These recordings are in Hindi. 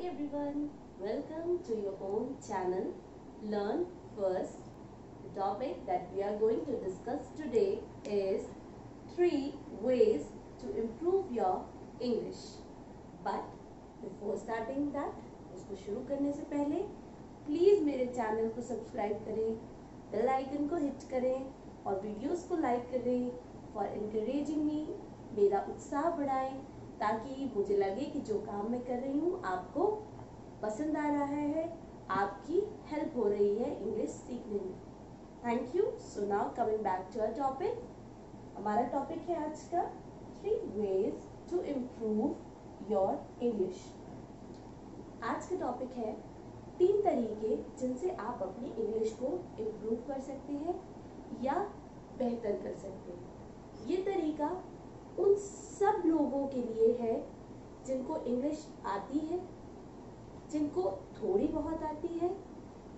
everyone, welcome to your own channel Learn First. The topic that we are going to discuss today is 3 ways to improve your English. But before starting that, उसको शुरू करने से पहले प्लीज़ मेरे चैनल को सब्सक्राइब करें, बेल आइकन को हिट करें और वीडियोस को लाइक करें फॉर इनकरेजिंग मी, मेरा उत्साह बढ़ाएं ताकि मुझे लगे कि जो काम मैं कर रही हूँ आपको पसंद आ रहा है, आपकी हेल्प हो रही है इंग्लिश सीखने में। Thank you. So now coming back to our topic. हमारा टॉपिक है आज का 3 ways to improve your English. आज का टॉपिक है 3 तरीके जिनसे आप अपनी इंग्लिश को इम्प्रूव कर सकते हैं या बेहतर कर सकते हैं। ये तरीका उन सब लोगों के लिए है जिनको इंग्लिश आती है, जिनको थोड़ी बहुत आती है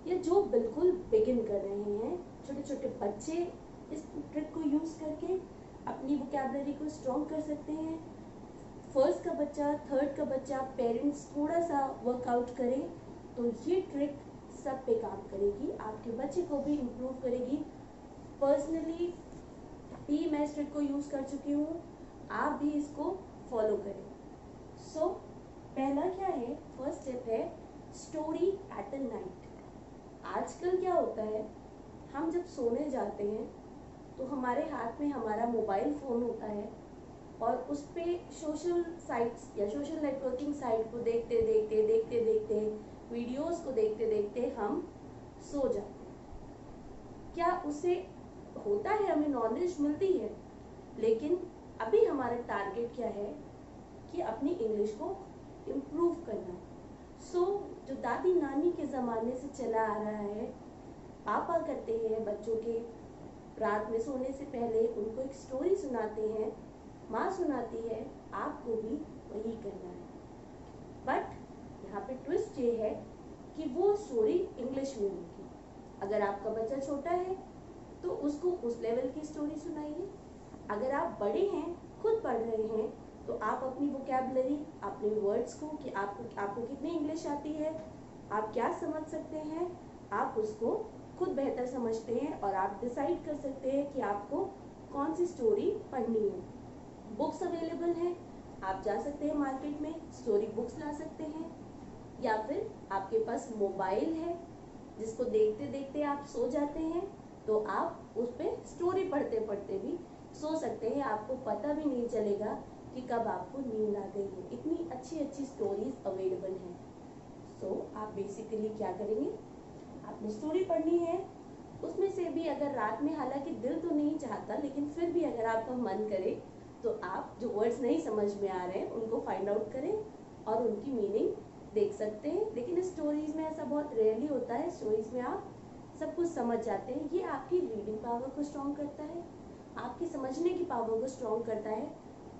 या जो बिल्कुल बिगिन कर रहे हैं। छोटे छोटे बच्चे इस ट्रिक को यूज़ करके अपनी वोकैबुलरी को स्ट्रॉन्ग कर सकते हैं। फर्स्ट का बच्चा, थर्ड का बच्चा, पेरेंट्स थोड़ा सा वर्कआउट करें तो ये ट्रिक सब पे काम करेगी, आपके बच्चे को भी इम्प्रूव करेगी। पर्सनली भी मैं इस ट्रिक को यूज़ कर चुकी हूँ, आप भी इसको फॉलो करें। सो पहला क्या है, फर्स्ट स्टेप है स्टोरी एट द नाइट। आजकल क्या होता है, हम जब सोने जाते हैं तो हमारे हाथ में हमारा मोबाइल फ़ोन होता है और उस पर सोशल साइट्स या सोशल नेटवर्किंग साइट को देखते देखते वीडियोस को देखते देखते हम सो जाते हैं। क्या उससे होता है, हमें नॉलेज मिलती है, लेकिन अभी हमारा टारगेट क्या है कि अपनी इंग्लिश को इम्प्रूव करना है। सो जो दादी नानी के ज़माने से चला आ रहा है, पापा करते हैं बच्चों के रात में सोने से पहले उनको एक स्टोरी सुनाते हैं, माँ सुनाती है, आपको भी वही करना है। बट यहाँ पे ट्विस्ट ये है कि वो स्टोरी इंग्लिश में होगी। अगर आपका बच्चा छोटा है तो उसको उस लेवल की स्टोरी सुनाइए। अगर आप बड़े हैं, खुद पढ़ रहे हैं, तो आप अपनी वोकैबुलरी, अपने वर्ड्स को कि आपको कितनी इंग्लिश आती है, आप क्या समझ सकते हैं, आप उसको खुद बेहतर समझते हैं और आप डिसाइड कर सकते हैं कि आपको कौन सी स्टोरी पढ़नी है। बुक्स अवेलेबल हैं, आप जा सकते हैं मार्केट में, स्टोरी बुक्स ला सकते हैं, या फिर आपके पास मोबाइल है जिसको देखते देखते आप सो जाते हैं, तो आप उस पर स्टोरी पढ़ते पढ़ते भी सो सकते हैं। आपको पता भी नहीं चलेगा कि कब आपको नींद आ गई है, इतनी अच्छी अच्छी स्टोरीज अवेलेबल हैं। सो आप बेसिकली क्या करेंगे, आपने स्टोरी पढ़नी है, उसमें से भी अगर रात में, हालांकि दिल तो नहीं चाहता, लेकिन फिर भी अगर आपका मन करे तो आप जो वर्ड्स नहीं समझ में आ रहे हैं उनको फाइंड आउट करें और उनकी मीनिंग देख सकते हैं। लेकिन स्टोरीज में ऐसा बहुत रेयरली होता है, स्टोरीज में आप सब कुछ समझ जाते हैं। ये आपकी रीडिंग पावर को स्ट्रॉन्ग करता है, आपकी समझने की पावर को स्ट्रॉन्ग करता है,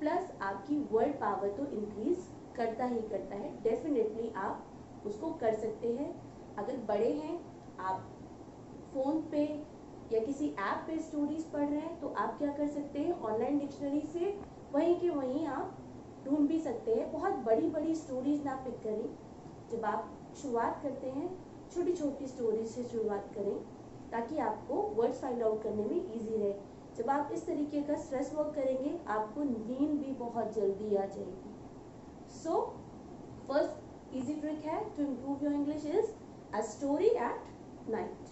प्लस आपकी वर्ड पावर तो इंक्रीज करता ही करता है। डेफिनेटली आप उसको कर सकते हैं। अगर बड़े हैं, आप फ़ोन पे या किसी ऐप पे स्टोरीज पढ़ रहे हैं, तो आप क्या कर सकते हैं, ऑनलाइन डिक्शनरी से वहीं के वहीं आप ढूंढ भी सकते हैं। बहुत बड़ी बड़ी स्टोरीज ना पिक करें। जब आप शुरुआत करते हैं, छोटी छोटी स्टोरीज से शुरुआत करें ताकि आपको वर्ड्स फाइंड आउट करने में ईजी रहे। जब आप इस तरीके का स्ट्रेस वर्क करेंगे, आपको नींद भी बहुत जल्दी आ जाएगी। सो फर्स्ट इजी ट्रिक है to improve your English is a story at night.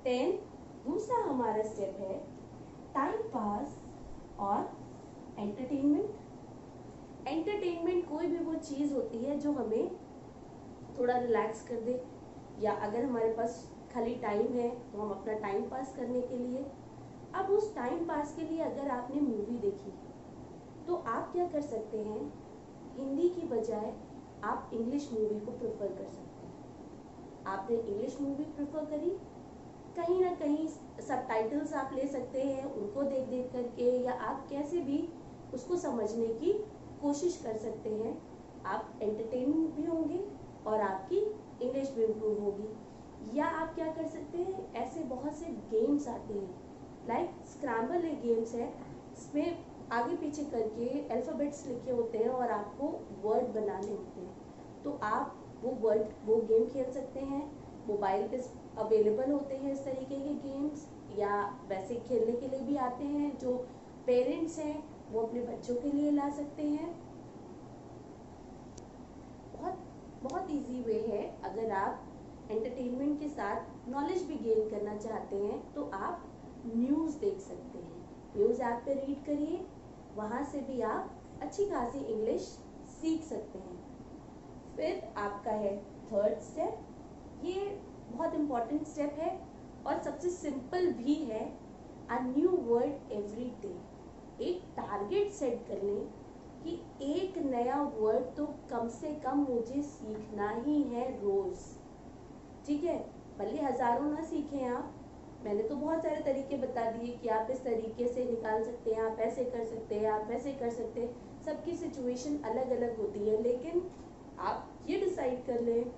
10 दूसरा हमारा स्टेप है टाइम पास और एंटरटेनमेंट। एंटरटेनमेंट कोई भी वो चीज़ होती है जो हमें थोड़ा रिलैक्स कर दे, या अगर हमारे पास खाली टाइम है तो हम अपना टाइम पास करने के लिए, अब उस टाइम पास के लिए अगर आपने मूवी देखी तो आप क्या कर सकते हैं, हिंदी की बजाय आप इंग्लिश मूवी को प्रेफर कर सकते हैं। आपने इंग्लिश मूवी प्रेफर करी, कहीं ना कहीं सबटाइटल्स आप ले सकते हैं, उनको देख देख करके, या आप कैसे भी उसको समझने की कोशिश कर सकते हैं। आप एंटरटेन भी होंगे और आपकी इंग्लिश भी इम्प्रूव होगी। या आप क्या कर सकते हैं, ऐसे बहुत से गेम्स आते हैं, लाइक स्क्रैम्बल एक गेम्स है, इसमें आगे पीछे करके अल्फ़ाबेट्स लिखे होते हैं और आपको वर्ड बनाने होते हैं। तो आप वो गेम खेल सकते हैं। मोबाइल पे अवेलेबल होते हैं इस तरीके के गेम्स, या वैसे खेलने के लिए भी आते हैं। जो पेरेंट्स हैं वो अपने बच्चों के लिए ला सकते हैं। बहुत बहुत इजी वे है। अगर आप एंटरटेनमेंट के साथ नॉलेज भी गेन करना चाहते हैं तो आप न्यूज़ देख सकते हैं। न्यूज़ ऐप पे रीड करिए, वहाँ से भी आप अच्छी खासी इंग्लिश सीख सकते हैं। फिर आपका है थर्ड स्टेप। ये बहुत इम्पॉर्टेंट स्टेप है और सबसे सिंपल भी है। A new word every day. एक टारगेट सेट कर लें कि एक नया वर्ड तो कम से कम मुझे सीखना ही है रोज। ठीक है, भले हजारों ना सीखें आप, मैंने तो बहुत सारे तरीके बता दिए कि आप इस तरीके से निकाल सकते हैं, आप ऐसे कर सकते हैं, आप वैसे कर सकते हैं। सबकी सिचुएशन अलग अलग होती है, लेकिन आप ये डिसाइड कर लें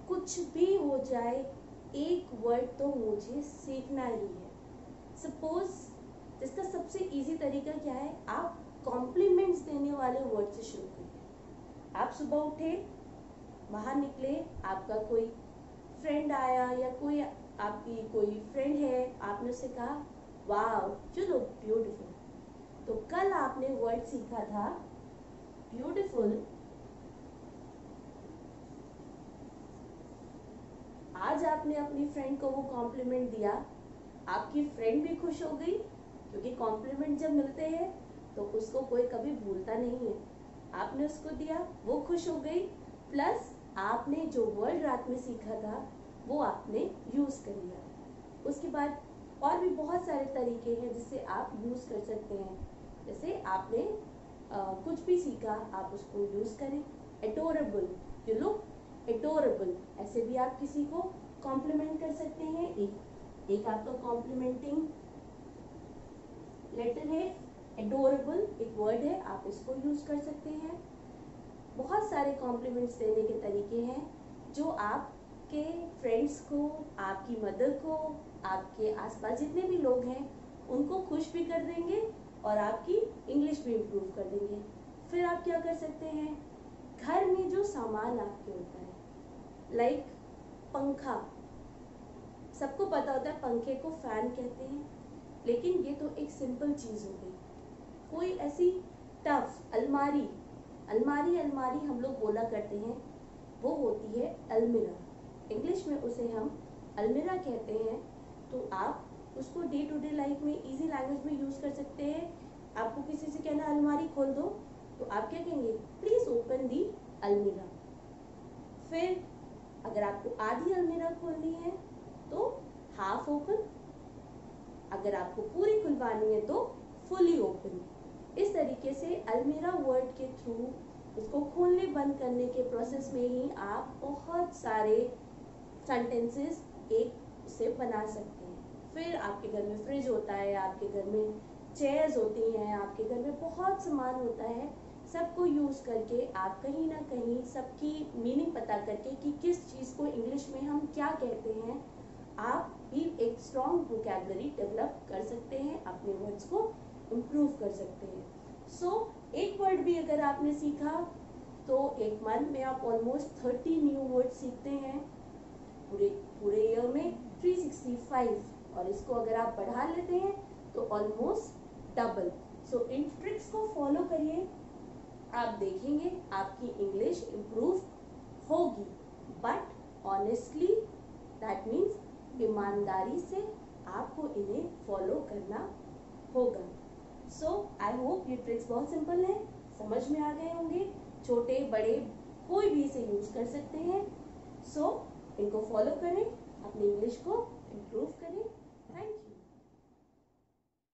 कुछ भी हो जाए एक वर्ड तो मुझे सीखना ही है। सपोज इसका सबसे इजी तरीका क्या है, आप कॉम्प्लीमेंट्स देने वाले वर्ड से शुरू करिए। आप सुबह उठे, बाहर निकले, आपका कोई फ्रेंड आया या कोई आपकी कोई फ्रेंड है, आपने उससे कहा वाओ यू लुक ब्यूटीफुल। तो कल आपने वर्ड सीखा था ब्यूटीफुल, आज आपने अपनी फ्रेंड को वो कॉम्प्लीमेंट दिया, आपकी फ्रेंड भी खुश हो गई, क्योंकि कॉम्प्लीमेंट जब मिलते हैं तो उसको कोई कभी भूलता नहीं है। आपने उसको दिया, वो खुश हो गई, प्लस आपने जो वर्ड रात में सीखा था वो आपने यूज कर लिया। उसके बाद और भी बहुत सारे तरीके हैं जिससे आप यूज कर सकते हैं। जैसे आपने कुछ भी सीखा, आप उसको यूज करें। एडोरेबल, यू लुक एडोरेबल, ऐसे भी आप किसी को कॉम्प्लीमेंट कर सकते हैं। एक आपका कॉम्प्लीमेंटिंग लेटर है, एडोरेबल एक वर्ड है, आप इसको यूज कर सकते हैं। बहुत सारे कॉम्प्लीमेंट्स देने के तरीके हैं जो आपके फ्रेंड्स को, आपकी मदर को, आपके आसपास जितने भी लोग हैं उनको खुश भी कर देंगे और आपकी इंग्लिश भी इम्प्रूव कर देंगे। फिर आप क्या कर सकते हैं, घर में जो सामान आपके होता है, लाइक पंखा, सबको पता होता है पंखे को फैन कहते हैं, लेकिन ये तो एक सिंपल चीज हो गई। कोई ऐसी टफ अलमारी, अलमारी हम लोग बोला करते हैं, वो होती है अलमीरा, इंग्लिश में उसे हम अलमीरा कहते हैं। तो आप उसको डे टू डे लाइफ में इजी लैंग्वेज में यूज कर सकते हैं। आपको किसी से कहना अलमारी खोल दो, तो आप क्या कहेंगे, प्लीज ओपन दी अलमीरा। फिर अगर आपको आधी अलमीरा खोलनी है तो हाफ ओपन, अगर आपको पूरी खुलवानी है तो फुली ओपन। इस तरीके से अलमीरा वर्ड के थ्रू उसको खोलने बंद करने के प्रोसेस में ही आप बहुत सारे सेंटेंसेस एक से बना सकते हैं। फिर आपके घर में फ्रिज होता है, आपके घर में चेयर्स होती हैं, आपके घर में बहुत सामान होता है, सबको यूज करके आप कहीं ना कहीं सबकी मीनिंग पता करके कि किस चीज़ को इंग्लिश में हम क्या कहते हैं, आप भी एक स्ट्रॉन्ग वोकैबुलरी डेवलप कर सकते हैं, अपने वर्ड्स को इम्प्रूव कर सकते हैं। एक वर्ड भी अगर आपने सीखा तो एक मंथ में आप ऑलमोस्ट 30 न्यू वर्ड सीखते हैं, पूरे ईयर में 365, और इसको अगर आप बढ़ा लेते हैं तो ऑलमोस्ट डबल। इन ट्रिक्स को फॉलो करिए, आप देखेंगे आपकी इंग्लिश इम्प्रूव होगी। बट ऑनेस्टली दैट मीन्स ईमानदारी से आपको इन्हें फॉलो करना होगा। आई होप ये ट्रिक्स बहुत सिंपल है, समझ में आ गए होंगे। छोटे बड़े कोई भी इसे यूज कर सकते हैं। इनको फॉलो करें, अपनी इंग्लिश को इम्प्रूव करें। Thank you.